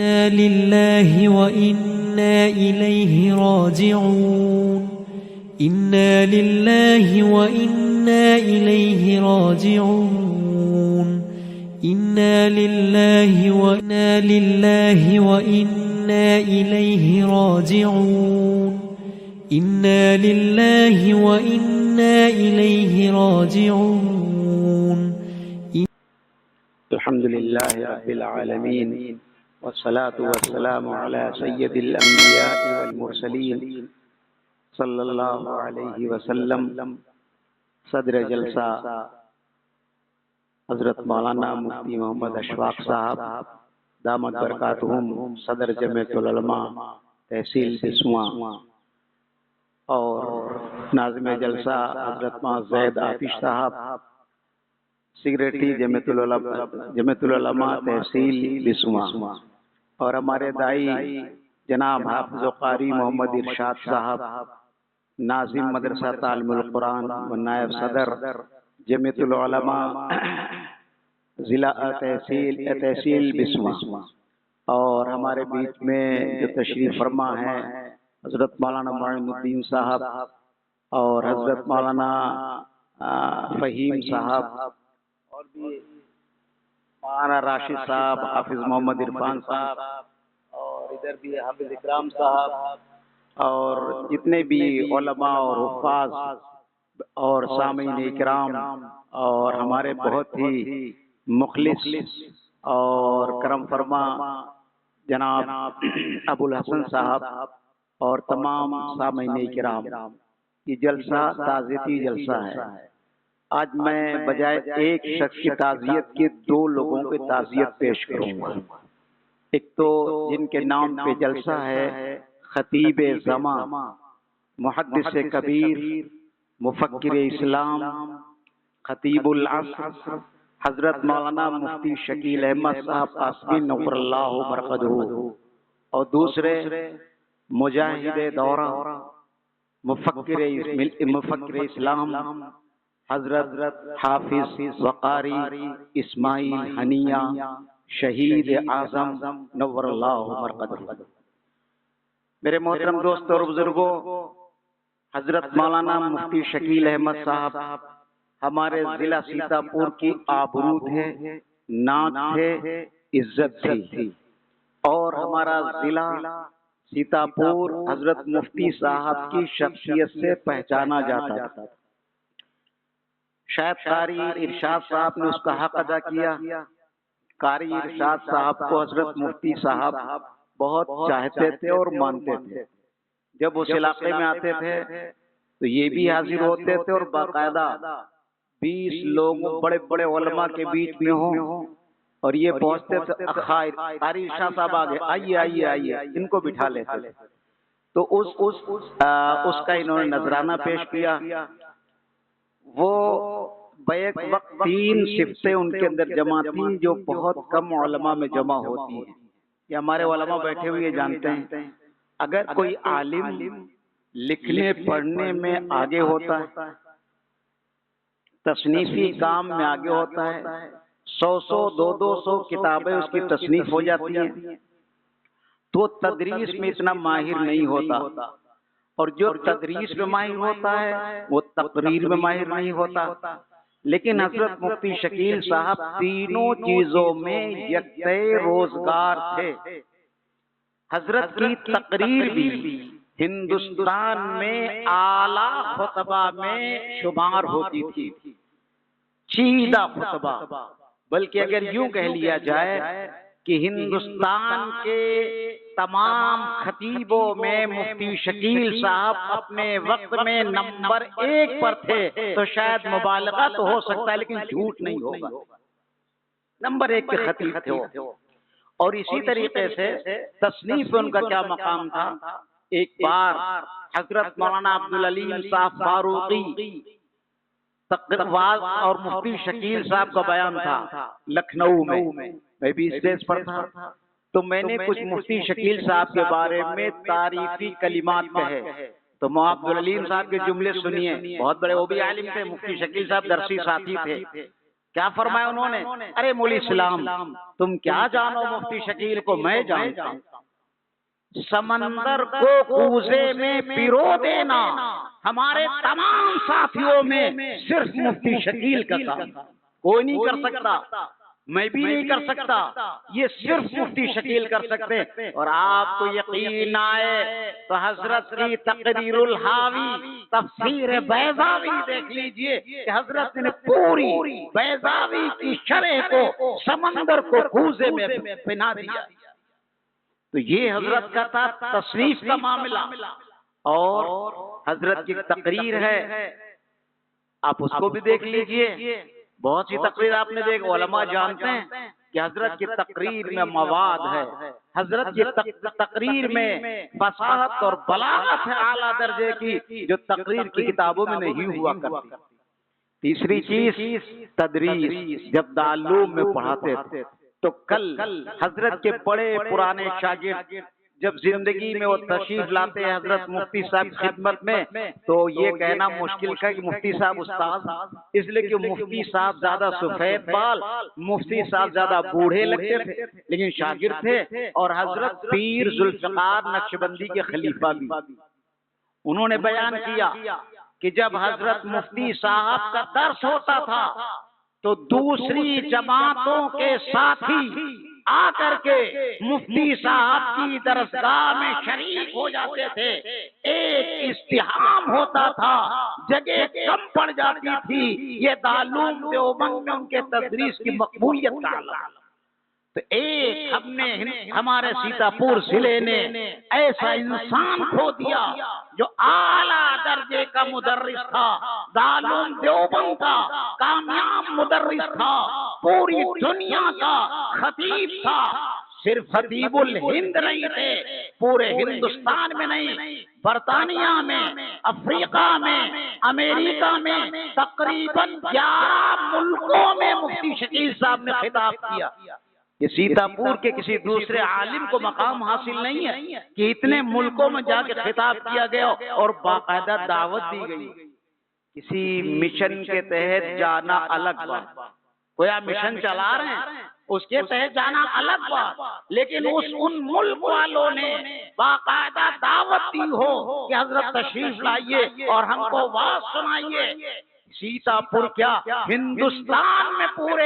इन्ना लिल्लाहि व इन्ना इलैहि राजिऊन इन्ना लिल्लाहि व इन्ना इलैहि राजिऊन इन्ना लिल्लाहि व इन्ना इलैहि राजिऊन इन्ना लिल्लाहि व इन्ना इलैहि राजिऊन। अल्हम्दुलिल्लाहि रब्बिल आलमीन वस्सलातु वस्सलामु अला सय्यदिल अंबिया'i वल मुरसलीन सल्लल्लाहु अलैहि वसल्लम। सदर जलसा हजरत मौलाना मुफ्ती मोहम्मद अशफाक साहब दामत बरकातुहुम, सदर जमीयतुल उलमा तहसील बिस्वा, और नाज़िम जलसा हजरत ज़ैद आतिश साहब, सेक्रेटरी जमीयतुल उलमा तहसील बिस्वा, और हमारे दाई जनाब हाफिज़ कारी मोहम्मद इरशाद साहब, नाज़िम मदरसा तालीमुल कुरान व नायब सदर जमीयतुल उलमा जिला तहसील बिस्वा। और हमारे बीच में जो तशरीफ फरमा है हजरत मौलाना मोइनुद्दीन साहब और हजरत मौलाना फ़हीम साहब, और भी मौलाना राशिद साहब, हाफिज मोहम्मद इरफान साहब, और इधर भी हाफिज इकराम साहब, और जितने भी उलमा और हुफ़ाज़ और सामीन इकराम, और हमारे बहुत ही मुखलिस और करम फरमा जनाब अबुल हसन साहब और तमाम सामीन इकराम, ये जलसा ताज़ियती जलसा है। आज मैं बजाय एक शख्स की ताज़ियत के दो लोगों की ताज़ियत पेश करूंगा। एक तो जिनके नाम पे जलसा है, खतीब ज़मा, मुहद्दिस कबीर, मुफक्किर इस्लाम, खतीबुल असर हजरत मौलाना मुफ्ती शकील अहमद साहब कासमी नव्वरल्लाहु मरक़दहू, और दूसरे मुजाहिद दौरा, मुफक्किर इस्लाम हजरत हाफिज वकारी इस्माइल हनिया शहीद आज़म नव्वरल्लाहु मरक़दहू। मेरे मोहतरम दोस्तों और बुजुर्गों, हजरत मौलाना मुफ्ती शकील अहमद साहब हमारे जिला सीतापुर की आबरू थे, नात थे, इज्जत थी, और हमारा जिला सीतापुर हजरत मुफ्ती साहब की शख्सियत से पहचाना जाता था। शायद कारी इरशाद साहब ने उसका हक अदा किया। कारी इरशाद साहब को हजरत मुफ्ती साहब बहुत चाहते थे और मानते थे। जब उस इलाके में आते थे तो ये भी हाजिर होते थे, और बाकायदा 20 लोग बड़े बड़े उलमा के बीच में हो और ये पहुंचते थे, कारी इरशाद साहब आगे आइए आइए आइए, इनको बिठा लेते थे। तो उसका इन्होंने नजराना पेश किया। वो बैक वक्त 3 सिफ्तें उनके अंदर जमा थी जो बहुत कम उलमा में जमा होती है। ये हमारे उलमा बैठे हुए जानते हैं। अगर कोई आलिम लिखने पढ़ने में आगे होता है, तसनीफी काम में आगे होता है, 100 200 किताबें उसकी तसनीफ हो जाती हैं, तो तदरीस में इतना माहिर नहीं होता, और जो तदरीस में माहिर होता है वो तकरीर में माहिर नहीं होता। लेकिन हजरत मुफ्ती शकील साहब तीनों चीजों में यकते रोजगार थे। हजरत की तकरीर भी हिंदुस्तान में आला खुतबा में शुमार होती थी, सीधा खुतबा। बल्कि अगर यूं कह लिया जाए कि हिंदुस्तान के तमाम खतीबों में मुफ्ती शकील साहब अपने वक्त में नंबर 1 पर थे, तो शायद मुबालगा तो हो सकता है लेकिन झूठ नहीं होगा, नंबर 1 के खतीब थे। और इसी तरीके से तसनीफ में उनका क्या मकाम था। एक बार हजरत मौलाना अब्दुल अलीम साहब फारूकी तकरीर और मुफ्ती शकील साहब का बयान था लखनऊ में, मैं भी स्टेज पर था। तो मैंने कुछ मुफ्ती शकील साहब के बारे में तारीफी कलिमात कहे। तो अब्दुल अलीम साहब के जुमले सुनिए, बहुत बड़े वो भी आलिम थे, मुफ्ती शकील साहब दरसी साथी थे। क्या फरमाया उन्होंने, अरे मौली इस्लाम तुम क्या जानो मुफ्ती शकील को, मैं जानता हूं। समंदर को कूजे में पिरो देना हमारे तमाम साथियों में सिर्फ मुफ्ती शकील का काम, कोई नहीं कर सकता, मैं भी नहीं कर सकता, ये सिर्फ मुफ्ती शकील कर सकते हैं। और आपको यकीन आए तो हजरत की तकरीरुल हावी तफसीर बैज़ावी देख लीजिए कि हजरत ने पूरी बैज़ावी की शरह को समंदर को कूजे में पिना दिया। तो ये हजरत का था तशरीफ का मामला। और हजरत की तकरीर है, आप उसको भी देख लीजिए, बहुत सी तकरीर आपने देखी, उलमा जानते हैं कि हजरत की तकरीर में मवाद है, हजरत की तकरीर में फसाहत और बलागत है आला दर्जे की, जो तकरीर की किताबों में नहीं हुआ करती। तीसरी चीज तदरीस, जब दारूम में पढ़ाते थे तो कल हजरत के बड़े पुराने शागिर्द जब जिंदगी में वो तशरीफ लाते हैं हजरत मुफ्ती साहब खिदमत में, तो ये कहना मुश्किल है कि मुफ्ती साहब उस्ताद, इसलिए कि मुफ्ती साहब ज्यादा सफेद बाल, मुफ्ती साहब ज्यादा बूढ़े लगते थे, लेकिन शागिर्द थे। और हजरत पीर जुल्फिकार नक्शबंदी के खलीफा भी, उन्होंने बयान किया कि जब हजरत मुफ्ती साहब का दर्स होता था तो दूसरी जमातों के साथी आकर के मुफ्ती साहब की दरसगाह में शरीक हो जाते थे। एक इस्तिहाम होता था, जगह कम पड़ जाती थी, ये दारूम देवबंद में उनके तदरीस की मकबूलियत का आला। तो एक हमारे सीतापुर जिले ने ऐसा इंसान खो दिया जो आला दर्जे का मुदर्रिस था, दारूम देवबंद का कामयाब मुदर्रिस था, पूरी दुनिया का खतीब था। सिर्फ खतीबुल हिंद नहीं थे, पूरे हिंदुस्तान में नहीं, बरतानिया में, अफ्रीका में, अमेरिका में, तकरीबन 11 मुल्कों में मुफ्ती शकील साहब ने खिताब किया। ये सीतापुर के किसी दूसरे आलिम को मकाम हासिल नहीं है कि इतने मुल्कों में जाके खिताब किया गया और बाकायदा दावत दी गई। किसी मिशन के तहत जाना अलग बात, कोई आप मिशन चला रहे हैं उसके तहत जाना अलग बात, लेकिन उन मुल्क वालों ने बाकायदा दावत दी हो कि हजरत तशरीफ लाइए और हमको वाज सुनाइए। सीतापुर क्या हिंदुस्तान में पूरे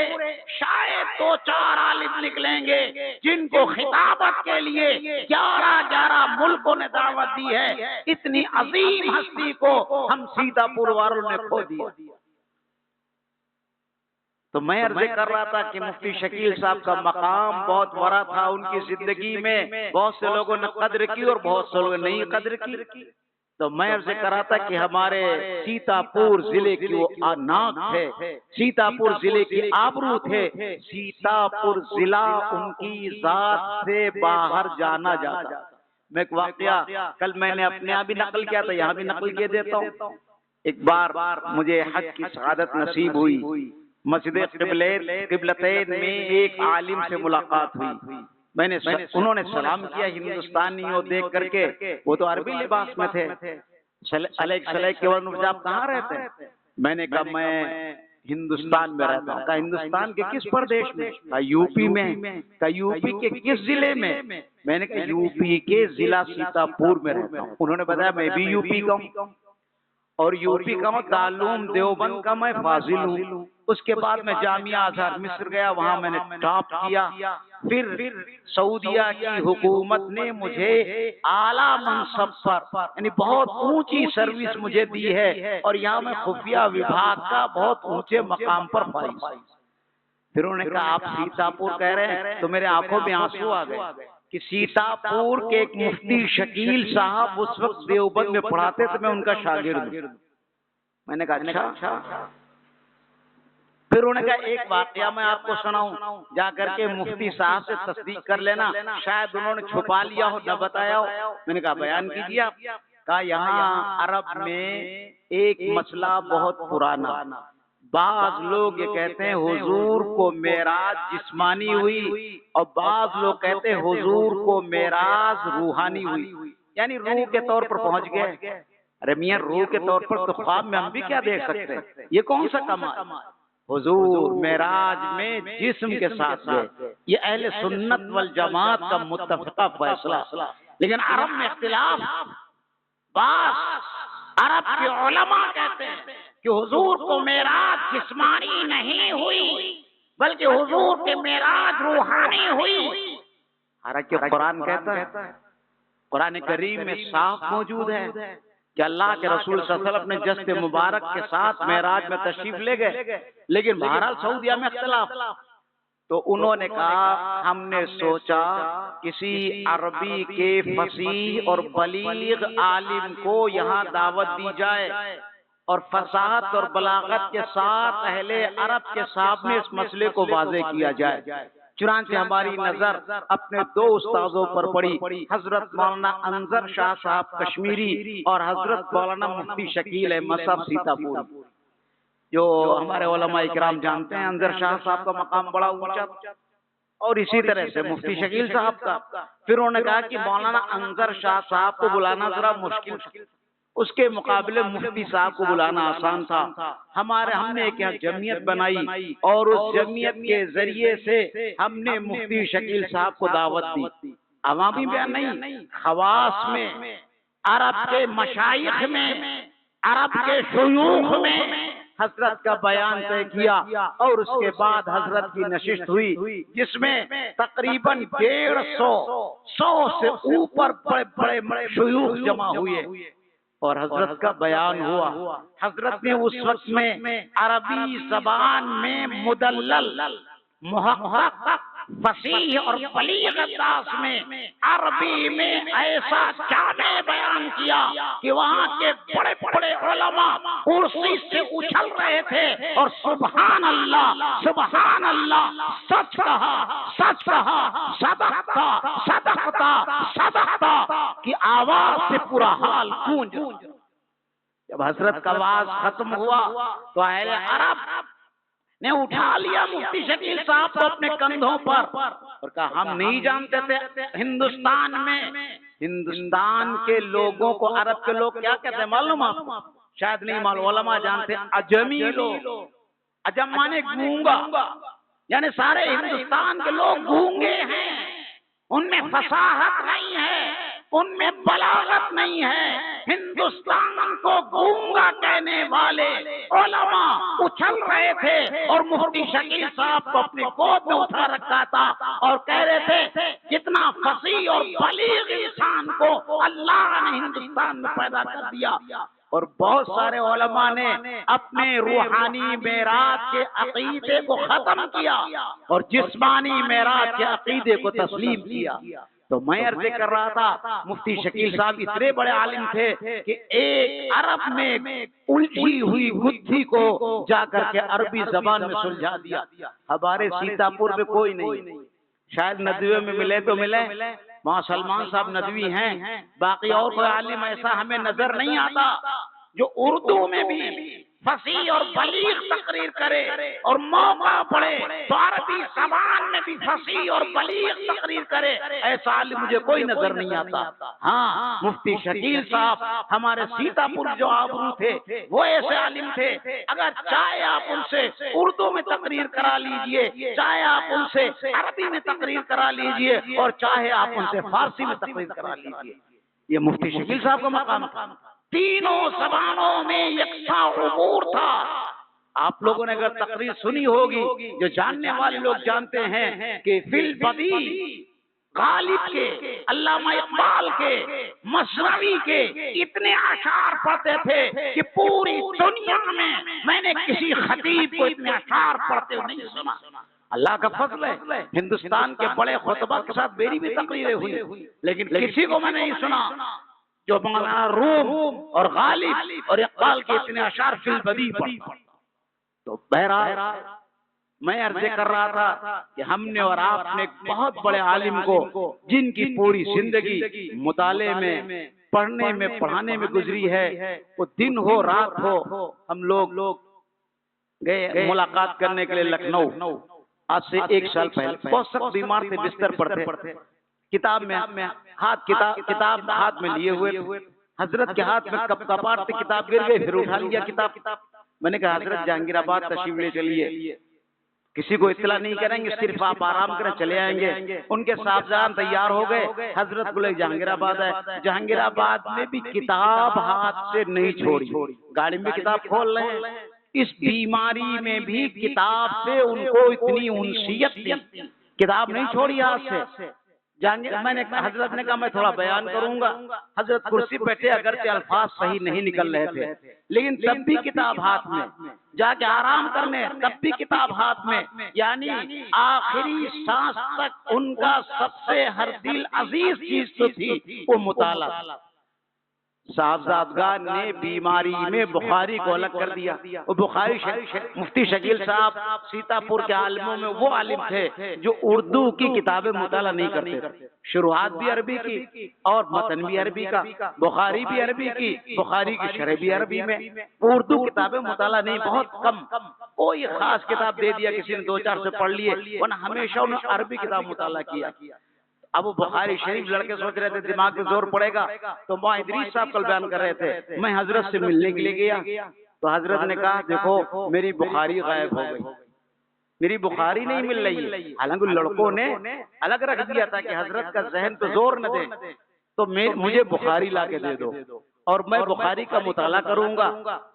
शायद 2-4 आलिम निकलेंगे जिनको खिताबत के लिए 11 मुल्कों ने दावत दी है। इतनी अजीम हस्ती को हम सीतापुर वालों ने खो दिया। तो मैं अर्ज कर रहा था कि मुफ्ती शकील साहब का मकाम बहुत बड़ा था, उनकी जिंदगी में बहुत से लोगों ने कद्र की और बहुत से लोगों ने नहीं कद्र की। तो मैं अर्ज कर रहा था कि हमारे सीतापुर जिले की वो नाक थे, सीतापुर जिले की आबरू थे, सीतापुर जिला उनकी जात से बाहर जाना जाता। मैं एक वाकया कल मैंने अपने यहाँ भी नकल किया था, यहाँ भी नकल किए देता हूँ। एक बार मुझे हज की सआदत नसीब हुई, मस्जिद क़िबलतैन में एक आलिम से मुलाकात हुई। उन्होंने सलाम किया, हिंदुस्तानी हो देख करके, वो तो अरबी लिबास में थे। आप कहाँ रहते हैं? मैंने कहा मैं हिंदुस्तान में रहता हूँ। कहा हिंदुस्तान के किस प्रदेश में? कहा यूपी में। कहा यूपी के किस जिले में? मैंने कहा यूपी के जिला सीतापुर में रहता हूँ। उन्होंने बताया मैं भी यूपी का हूँ और यूपी का दारूम देवबंद का मैं फाजिल हूँ। उसके बाद मैं जामिया अजहर मिस्र गया, वहां मैंने टॉप किया। फिर सऊदिया की हुकूमत ने मुझे आला मनसब पर यानी बहुत ऊंची सर्विस मुझे दी है और यहाँ मैं खुफिया विभाग का बहुत ऊंचे मकाम पर फाइज। फिर उन्होंने कहा आप सीतापुर कह रहे हैं, तो मेरे आंखों में आंसू आ गए कि सीतापुर के एक मुफ्ती शकील साहब उस वक्त देवबंद में पढ़ाते थे, मैं उनका शागिर्द हूं। मैंने कहा अच्छा। फिर उन्होंने कहा एक वाकया मैं आपको सुनाऊं, जाकर के मुफ्ती साहब से तस्दीक कर लेना, शायद उन्होंने छुपा लिया हो, न बताया हो। मैंने कहा बयान कीजिए आप। कहा यहाँ अरब में एक मसला बहुत पुराना, बाज लोग ये कहते हैं हुजूर को मेराज जिस्मानी हुई और बाज लोग कहते हैं हुजूर को मेराज रूहानी हुई, यानी रूह के तौर पर पहुंच गए। अरे मियां रूह के तौर पर तो ख्वाब में हम भी क्या देख सकते हैं, ये कौन सा कमाल। हुजूर मेराज में जिस्म के साथ गए। ये अहले सुन्नत वल जमात का मुत्तफ़क़ा फैसला। लेकिन अरब में इख्तिलाफ। बस अरब के उलमा कहते हैं कि हुजूर को मेराज जिस्मानी नहीं हुई, बल्कि हुजूर के मेराज रूहानी हुई। हालांकि कुरान कहता है, कुरान करीम में साफ मौजूद है कि अल्लाह के रसूल सल्लल्लाहु अलैहि वसल्लम अपने जश्न मुबारक के साथ मेराज में तशरीफ ले गए। लेकिन बहरहाल सऊदिया में इख्तिलाफ। तो उन्होंने कहा हमने सोचा किसी अरबी के फसीह और बलीग आलिम को यहाँ दावत दी जाए और फसाहत और बलागत के साथ अहले अरब के सामने इस मसले को वाज़ेह किया जाए। चुनांचे हमारी नजर अपने दो उस्तादों पर पड़ी, हजरत मौलाना अंजर शाह साहब कश्मीरी और हजरत मौलाना मुफ्ती शकील अहमद साहब सीतापुर। जो हमारे उलमा इकराम जानते हैं अंजर शाह साहब का मकाम बड़ा ऊंचा, और इसी तरह से मुफ्ती शकील साहब का। फिर उन्होंने कहा कि मौलाना अंजर शाह साहब को बुलाना जरा मुश्किल था, उसके मुकाबले मुफ्ती साहब को बुलाना आसान था। हमने एक यहाँ जमीयत बनाई और उस जमीयत के जरिए से हमने मुफ्ती शकील साहब को दावत दी। अवामी बयान नहीं, खवास में, अरब के मशाइख में, अरब के शुयूख में हजरत का बयान तय किया और उसके बाद हजरत की नशिस्त हुई, जिसमें तकरीबन 150 से ऊपर बड़े बड़े शुयूख जमा हुए और हजरत का बयान हुआ। हजरत ने उस वक्त में अरबी जबान में मुदल्लल, मुहक्कक, फसीह और बलीग अंदाज में अरबी में ऐसा जामे बयान किया कि वहाँ के बड़े बड़े उलमा कुर्सी से उछल रहे थे और सुभान अल्लाह, सुभान अल्लाह, सच कहा, सच कहा, सदकता, सदकता, सदकता की आवाज से पूरा हाल गूंज। जब हजरत का आवाज खत्म हुआ तो अहले अरब ने उठा लिया मुफ्ती शकील साहब को अपने कंधों पर और कहा हम नहीं जानते थे हिंदुस्तान में, हिंदुस्तान के लोगों को अरब के लोग क्या कहते हैं मालूम आपको? शायद नहीं मालूम, उलमा जानते हैं, अजमी लोग। अजम माने गूंगा, यानी सारे हिंदुस्तान के लोग गूंगे हैं, उनमें फसाहत नहीं है, उनमें बलागत नहीं है। हिंदुस्तान को गूंगा कहने वाले उलमा उछल रहे थे और मुफ्ती शकील साहब को अपनी गोद में उठा रखा था और कह रहे थे कितना फसीह और बलीग इंसान को अल्लाह ने हिंदुस्तान में पैदा कर दिया। और बहुत सारे उलमा ने अपने रूहानी मेराज के अकीदे को खत्म किया और जिस्मानी मेराज के अकीदे को तस्लीम किया। तो मैं अर्ज कर रहा था मुफ्ती शकील साहब इतने बड़े आलिम थे कि एक अरब में उलझी हुई गुत्थी को जाकर के अरबी जबान में सुलझा दिया। हमारे सीतापुर में कोई नहीं, शायद नदवियों में मिले तो मिले, वहाँ सलमान साहब नदवी हैं, बाकी और कोई आलिम ऐसा हमें नजर नहीं आता जो उर्दू में भी फसीह और बलीग तकरीर करे और मौका पड़े तो अरबी जबान में भी फसीह और बलीग तकरीर करे। ऐसा आलिम मुझे कोई नजर नहीं आता। हाँ, मुफ्ती शकील साहब हमारे सीतापुर जो आबरू थे वो ऐसे आलिम थे, अगर चाहे आप उनसे उर्दू में तकरीर करा लीजिए, चाहे आप उनसे अरबी में तकरीर करा लीजिए और चाहे आप उनसे फारसी में तकरीर करा लीजिए, ये मुफ्ती शकील साहब का मकाम था। तीनों जबानों में यकसा उमूर था। आप लोगों ने अगर तकरीर सुनी होगी, जो जानने वाले लोग जानते हैं कि फिल बदी गालिब के, अल्लामा इकबाल के, मसनवी के इतने अशार पढ़ते थे कि पूरी दुनिया में मैंने किसी खतीब को इतने अशार पढ़ते हुए नहीं सुना। अल्लाह का फजल है, हिंदुस्तान के बड़े खुतबा के साथ मेरी भी तकरीरें हुई, लेकिन किसी को मैं नहीं सुना जो मौलाना रूम और गालिब और इकबाल के इतने अशार फिल बदी पढ़ता। तो बहरहाल मैं अर्ज कर रहा था कि हमने और आपने बहुत बड़े आलिम को, जिनकी पूरी जिंदगी मुताले में, पढ़ने में, पढ़ाने में गुजरी है, वो दिन हो रात हो, हम लोग गए मुलाकात करने के लिए लखनऊ। आज से 1 साल पहले बहुत सख्त बीमार थे, बिस्तर पर थे, किताब में हाथ किताब हाथ में लिए हुए, हजरत के हाथ में कपाट से किताब गिर गई, फिर उठा लिया किताब। मैंने कहा हजरत जहांगीराबाद तशरीफ ले चलिए, किसी को इत्तला नहीं करेंगे, सिर्फ आप आराम करें चले आएंगे। उनके साहबजान तैयार हो गए, हजरत बोले जहांगीराबाद है। जहांगीराबाद में भी किताब हाथ से नहीं छोड़ी, गाड़ी में किताब खोल रहे हैं। इस बीमारी में भी किताब से उनको इतनी उनसियत थी, किताब नहीं छोड़ी हाथ से। मैंने हजरत ने कहा मैं थोड़ा बयान करूंगा। हजरत कुर्सी बैठे, अगर से अल्फाज सही नहीं निकल रहे थे, लेकिन तब भी किताब हाथ में, जाके आराम करने तब भी किताब हाथ में, यानी आखिरी सांस तक उनका सबसे हर दिल अजीज चीज तो थी वो मुताला। साहबजादगान ने बीमारी में बुखारी को अलग कर दिया। वो बुखारी मुफ्ती शकील साहब सीतापुर के आलिमों में वो आलिम थे जो उर्दू की किताबें मुताला नहीं करते थे। शुरुआत भी अरबी की और मतन भी अरबी का, बुखारी भी अरबी की, बुखारी की शरह भी अरबी में, उर्दू किताबें मुताला नहीं, बहुत कम। कोई खास किताब दे दिया किसी ने, दो चार से पढ़ लिए, वरना हमेशा उन्होंने अरबी किताब मुताला किया। अब वो बुखारी शरीफ लड़के सोच रहे थे दिमाग में जोर पड़ेगा, तो मौलाना इदरीस साहब कल बयान कर रहे थे, मैं हजरत से मिलने के लिए गया तो हजरत ने कहा देखो मेरी बुखारी गायब हो गई, मेरी बुखारी नहीं मिल रही। हालांकि लड़कों ने अलग रख दिया था कि हजरत का जहन पे जोर न दे, तो मुझे बुखारी ला के दे दो और मैं बुखारी का मुताला करूंगा,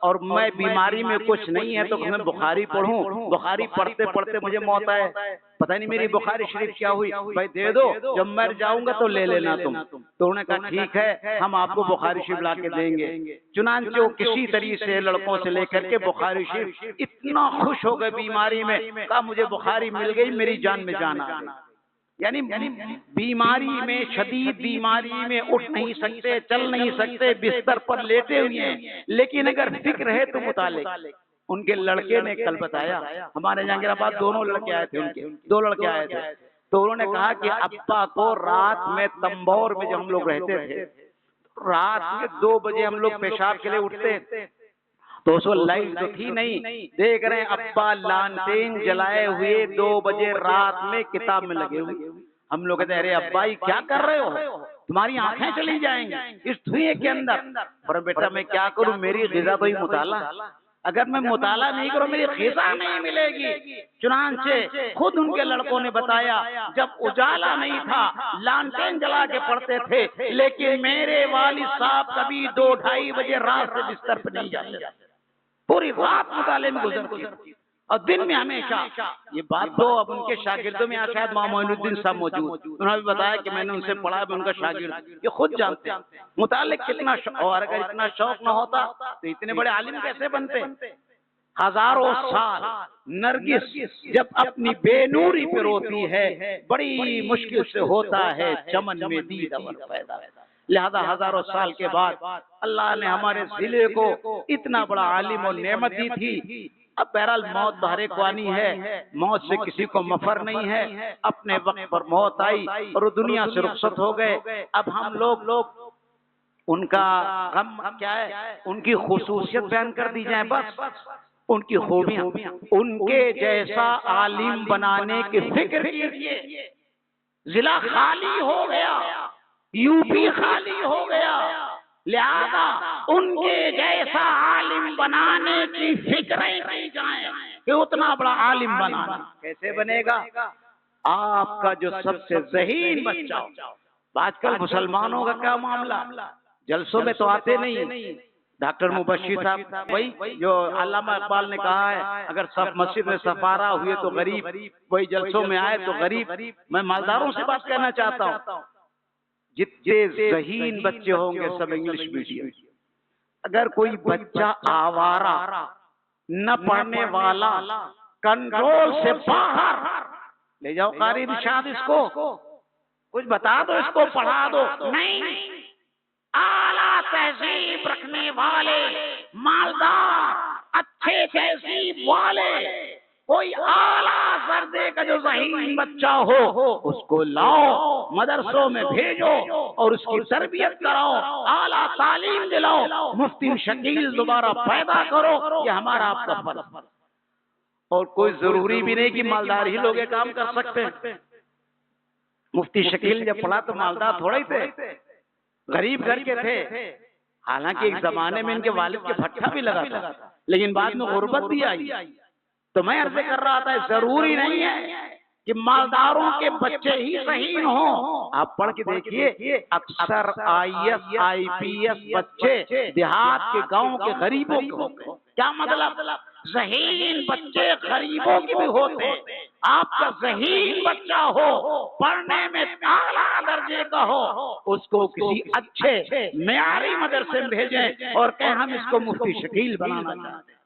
और मैं बीमारी में कुछ नहीं है तो मैं बुखारी पढ़ूं। बुखारी पढ़ते पढ़ते मुझे मौत आए, पता नहीं मेरी बुखारी शरीफ क्या हुई, भाई दे दो, जब मर जाऊंगा तो ले लेना तुम। तो उन्होंने कहा ठीक है, हम आपको बुखारी शरीफ ला के देंगे। चुनांचे वो किसी तरीके से लड़कों से लेकर के बुखारी शरीफ, इतना खुश हो गए बीमारी में, कहा मुझे बुखारी मिल गई, मेरी जान में जान आ गई। यानी बीमारी में, शदीद बीमारी में उठ नहीं सकते, चल नहीं सकते, बिस्तर पर लेटे हुए हैं, लेकिन अगर फिक्र है तो मुतालिक। उनके लड़के ने कल बताया, हमारे जहांगीराबाद दोनों लड़के आए थे, उनके दो लड़के आए थे, तो उन्होंने कहा कि अब्बा को रात में तंबौर में जब हम लोग रहते थे, रात में 2 बजे हम लोग पेशाब के लिए उठते, तो उसको लाइट तो थी नहीं, देख रहे हैं अब्बा लालटेन जलाए हुए 2 बजे रात में किताब में लगे हुए। हम लोग कहते अरे अब्बा ये क्या कर रहे हो, तुम्हारी आंखें चली जाएंगी इस धुएं के अंदर। पर बेटा मैं क्या करूं, मेरी ग़िज़ा तो ही मुताला, अगर मैं मुताला नहीं करूं मेरी ग़िज़ा नहीं मिलेगी। चुनांचे खुद उनके लड़कों ने बताया, जब उजाला नहीं था लालटेन जला के पढ़ते थे, लेकिन मेरे वालिद साहब कभी 2-2:30 बजे रात से बिस्तर पर नहीं जाते, पूरी रात मुताले में गुजरती, और दिन में हमेशा। ये बात तो अब उनके शागिर्दों में शायद मोइनुद्दीन साहब मौजूद, उन्होंने बताया कि मैंने उनसे पढ़ा, मैं उनका शागिर्द, ये खुद जानते हैं मुताले कितना शौक। और अगर इतना शौक न होता तो इतने बड़े आलिम कैसे बनते। हजारों साल नरगिस जब अपनी बेनूरी पे रोती है, बड़ी मुश्किल से होता है चमन में दीद अमर पैदा। लिहाजा हजारों साल के बाद अल्लाह ने हमारे जिले को इतना बड़ा आलिम और नेमत दी थी। अब बहरहाल मौत तो हर एक को आनी है, मौत से किसी को मफर नहीं है। अपने वक्त पर मौत आई और वो दुनिया से रुखसत हो गए। अब हम लोग उनका गम क्या है, उनकी खुसूसियत बयान कर दी जाए, बस उनकी खूबियां। उनके जैसा आलिम बनाने की फिक्र कीजिए। जिला खाली हो गया, यूपी खाली हो गया, लिहाजा उनके जैसा आलिम बनाने की फिक्रें की जाए कि उतना बड़ा आलिम बनाना। कैसे बनेगा? आपका जो सबसे ज़हीन बच्चा हो। आजकल मुसलमानों का क्या मामला, जलसों में तो आते नहीं। डॉक्टर मुबश्शिर साहब, वही जो अल्लामा इकबाल ने कहा है, अगर सब मस्जिद में सफारा हुए तो गरीब, वही जलसों में आए तो गरीब। मैं मालदारों से बात कहना चाहता हूँ, जितने ज़हीन बच्चे होंगे सब इंग्लिश मीडियम। अगर कोई बच्चा आवारा, न पढ़ने वाला, कंट्रोल से बाहर, ले जाओ कारी इरशाद, इसको कुछ बता दो, इसको पढ़ा दो। नहीं, आला तहजीब रखने वाले, मालदार, अच्छे तहजीब वाले, कोई आला दर्जे का जो ज़हीन बच्चा हो उसको लाओ, मदरसों में भेजो और उसकी तरबियत कराओ, आला तालीम दिलाओ, मुफ्ती शकील दोबारा पैदा करो। ये हमारा आपका फर्ज। और कोई जरूरी भी नहीं कि मालदार ही लोग ये काम कर सकते हैं। मुफ्ती शकील जब पढ़ा तो मालदार थोड़े ही थे, गरीब घर के थे, हालांकि एक जमाने में इनके वालिद के भट्ठा भी लगा था, लेकिन बाद में गुर्बत भी आई। तो मैं अर्ज कर रहा था, जरूरी नहीं है कि मालदारों के बच्चे ही सही हों। आप पढ़ के देखिए, अक्सर IAS IPS बच्चे देहात के गांव के गरीबों के होते हैं। क्या मतलब? ज़हीन बच्चे गरीबों के भी होते हैं। आपका ज़हीन बच्चा हो, पढ़ने में आला दर्जे का हो, उसको किसी अच्छे मेयारी मदरसे में भेजें और कहें हम इसको मुफ्ती शकील बनाना चाहते हैं।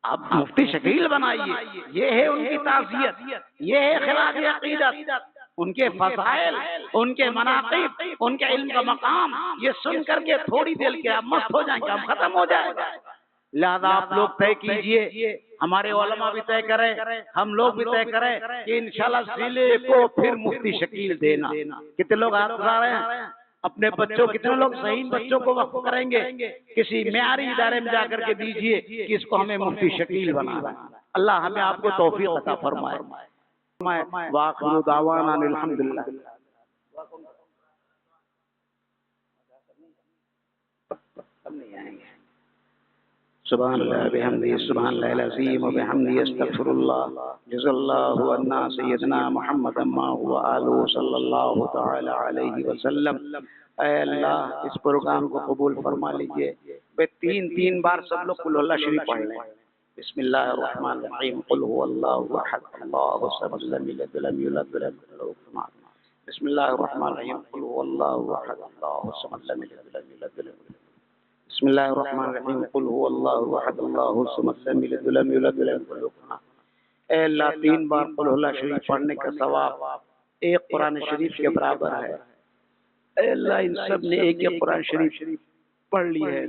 आप मुफ्ती शकील बनाइए। ये है उनकी ताज़ियत, ये है खिलाफ अक़ीदत, उनके फज़ाइल, उनके मनाक़िब, उनके इल्म का मकाम। ये सुन करके थोड़ी देर के आप मस्त हो जाएंगे, हम खत्म हो जाएगा। लिहाजा आप लोग तय कीजिए, हमारे उलमा भी तय करें, हम लोग भी तय करें कि इंशाल्लाह जिले को फिर मुफ्ती शकील देना। कितने लोग हाथ उठा रहे हैं? अपने बच्चों, कितने लोग सही बच्चों को वक्फ करेंगे? किसी मेयारी इदारे में जाकर के दीजिए कि इसको हमें मुफ्ती शकील बनाना। अल्लाह हमें आपको तौफीक अता फरमाए। वाखिरु दावाना अल्हम्दुलिल्लाह। सुब्हानल्लाह बिहम्दिही सुब्हानल्लाहिल अज़ीम व बिहम्दिही अस्तगफिरुल्लाह। जज़ल्लाहु अन्ना सय्यदना मुहम्मदन मा हुवा आलुहु सल्लल्लाहु तआला अलैहि वसल्लम। ऐ अल्लाह, इस प्रोग्राम को कबूल फरमा लीजिए। वे तीन बार सब लोग कुल अल्लाह शरीफ पढ़ लें। बिस्मिल्लाहिर रहमानिर रहीम। कुल हुवल्लाहु अहद अल्लाहु समद लम यलिद वलम यूलद वलम यकुल लहू कुफुवन अहद। बिस्मिल्लाहिर रहमानिर रहीम। कुल हुवल्लाहु अहद अल्लाहु समद लम यलिद वलम यूलद वलम यकुल। बिस्मिल्लाहिर रहमानिर रहीम। कुल हुवल्लाहु अहद अल्लाहु समद लम यलिद वलम यूलद वलम यकुल लहू कुफुवन अहद। ऐ अल्लाह, 3 बार कुल हुवल्लाह शरीफ पढ़ने का सवाब एक कुरान शरीफ के बराबर है। ऐ अल्लाह, इन सब ने एक कुरान शरीफ पढ़ ली है।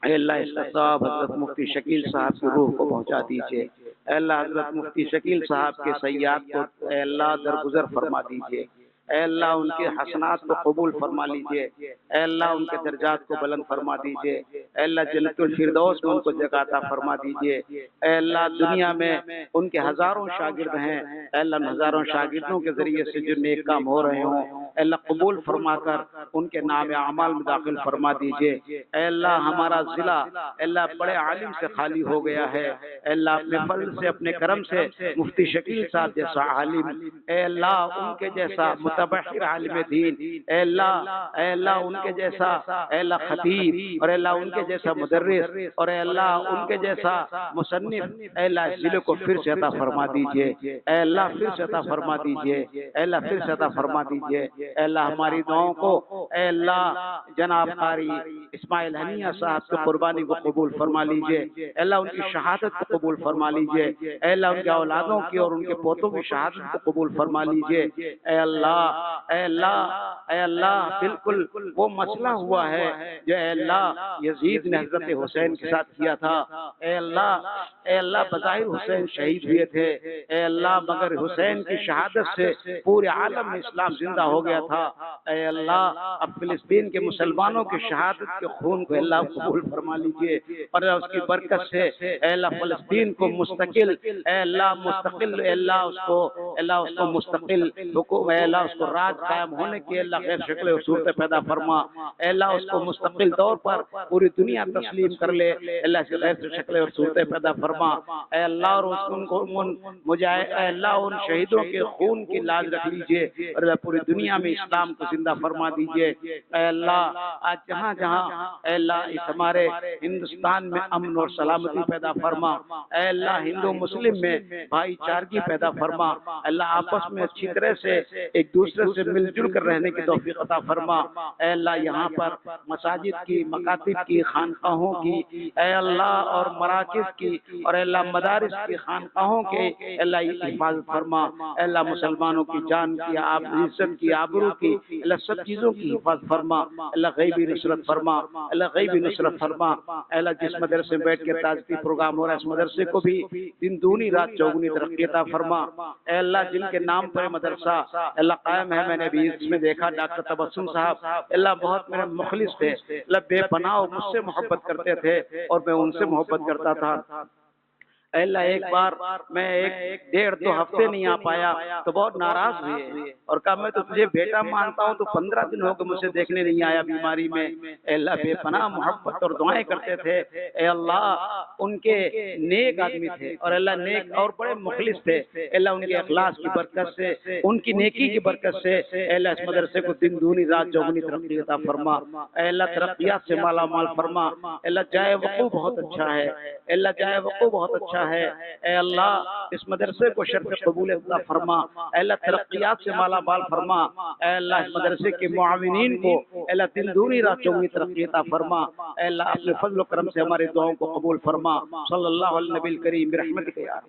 ऐ अल्लाह, इसका सवाब हज़रत मुफ्ती शकील साहब की रूह को पहुंचा दीजिए। ऐ अल्लाह, हज़रत मुफ्ती शकील साहब के सय्याद को ऐ अल्लाह दरगुजर फरमा दीजिए। ऐ अल्लाह, उनके हसनात को कबूल फरमा लीजिए। ऐ अल्लाह, उनके दर्जात को बुलंद फरमा दीजिए। ऐ अल्लाह, जन्नतुल फिरदौस में उनको जगह अता फरमा दीजिए। ऐ अल्लाह, दुनिया में उनके हजारों शागिर्द हैं। ऐ अल्लाह, हजारों शागिर्दों के जरिए से जो नेक काम हो रहे हों, ऐ अल्लाह कबूल फरमाकर उनके नाम अमाल में दाखिल फरमा दीजिए। ऐ अल्लाह, हमारा जिला ऐ अल्लाह बड़े आलिम से खाली हो गया है। ऐ अल्लाह, अपने फजल से, अपने करम से मुफ्ती शकील साहब जैसा आलिम, ऐ अल्लाह उनके जैसा मुतबहिर आलिम दीन, ऐ अल्लाह उनके जैसा ऐ अल्लाह खतीब, और अल्लाह उनके जैसा मुदर्रिस, और अल्लाह उनके जैसा मुसन्निफ, ऐ अल्लाह जिले को फिर से अता फरमा दीजिए। ऐ अल्लाह, फिर से अता फरमा दीजिए। ऐ अल्लाह, फिर से अता फरमा दीजिए। ऐ अल्लाह, हमारी दुआओं को ऐ अल्लाह जनाब कारी इस्माइल हनिया साहब की कुर्बानी को कबूल फरमा लीजिए। ऐ अल्लाह, उनकी शहादत को कबूल फरमा लीजिए। ऐ अल्लाह, उनके औलादों की और उनके पोतों की शहादत को कबूल फरमा लीजिए। ऐ अल्लाह, ऐ अल्लाह, ऐ अल्लाह, बिल्कुल वो मसला हुआ है जो ऐ अल्लाह यजीद ने हजरत हुसैन के साथ किया था। ऐ अल्लाह, बज़ाहिर हुसैन शहीद हुए थे। ऐ अल्लाह, मगर हुसैन की शहादत से पूरे आलम में इस्लाम जिंदा हो गया था। ऐ अल्लाह, अब फिलिस्तीन के मुसलमानों की शहादत के खून को अल्लाह कबूल फरमा लीजिए, और उसकी बरकत से ऐ अल्लाह फिलिस्तीन को मुस्तकिल, ऐ अल्लाह मुस्तकिल, ऐ अल्लाह उसको मुस्तकिल हुकूम, ऐ अल्लाह उसको राज कायम होने की अल्लाह गैर शक्ल और सूरत पैदा फरमा। ऐ अल्लाह, उसको मुस्तकिल तौर पर पूरी दुनिया तस्लीम कर ले। अल्लाह से गैर शक्ल और सूरत पैदा फरमा। ऐ अल्लाह, और उनको मुझे अल्लाह उन शहीदों के खून की लाज रख लीजिए, और पूरी दुनिया में इस्लाम को जिंदा फरमा दीजिए। ऐ अल्लाह, आज जहाँ जहाँ ऐ अल्लाह इस हमारे हिंदुस्तान में अमन और सलामती पैदा फरमा। ऐ अल्लाह, हिंदू मुस्लिम में भाईचारगी पैदा फरमा। अल्लाह, आपस में अच्छी तरह से एक दूसरे से मिलजुल कर रहने की तौफीक अता फरमा। ऐ अल्लाह, यहाँ पर मसाजिद की, मकातिब की, खानकाहों की, ऐ अल्लाह, और मराकिज़ की, और अल्लाह मदारिस की, खानकाहों के अल्लाह हिफाजत फरमा। अल्लाह, मुसलमानों की जान की, इज्जत की, आबरू की, अल्लाह सब चीज़ों की हिफाजत फरमा। अल्लाह गैबी नुसरत फरमा। अल्लाह गैबी नुसरत फरमा। अल्लाह, जिस मदरसे में बैठ के ताज़गी प्रोग्राम हो रहा है, इस मदरसे को भी दिन दूनी रात चौगुनी तरक्की अता फरमा। ऐ अल्लाह, जिनके नाम पर मदरसा अल्लाह कायम है, मैंने भी इसमें देखा डॉक्टर तबस्सुम साहब, अल्लाह बहुत मेरे मुखलिस थे, अल्लाह बेपनाह मुझसे मोहब्बत करते थे और मैं उनसे मोहब्बत करता था। अल्लाह एक बार मैं एक डेढ़ 2 हफ्ते नहीं आ पाया तो बहुत नाराज हुए और कहा मैं तो तुझे बेटा मानता हूँ, तो 15 दिन हो गए मुझे देखने नहीं आया बीमारी में। अल्लाह बेपनाह मोहब्बत और दुआएं करते थे। ए अल्लाह उनके नेक आदमी थे और अल्लाह नेक और बड़े मुखलिस थे। अल्लाह उनके अखलास की बरकत से, उनकी नेकी की बरकत से अल्लाह इस मदरसे को दिन दूनी रात चौगुनी तरक्की अता फरमा। अल्लाह तरक्कियात से माला माल फरमा। अल्लाह जाए वक़ू बहुत अच्छा है, अल्लाह जाए वक़ू बहुत अच्छा है। ए अल्लाह इस मदरसे को शर्फ कबूल अता फरमा। अल्लाह तरक्कियात से माला माल फरमा। अल्लाह इस मदरसे के मुआविनीन को अल्लाह दिन दूनी रात चौगुनी तरक्की अता फरमा। अल्लाह अपने फजल करम से हमारे दुआओं को कबूल फरमा। सल्लल्लाहु अलैहि नबी करीम बिरहमतिक या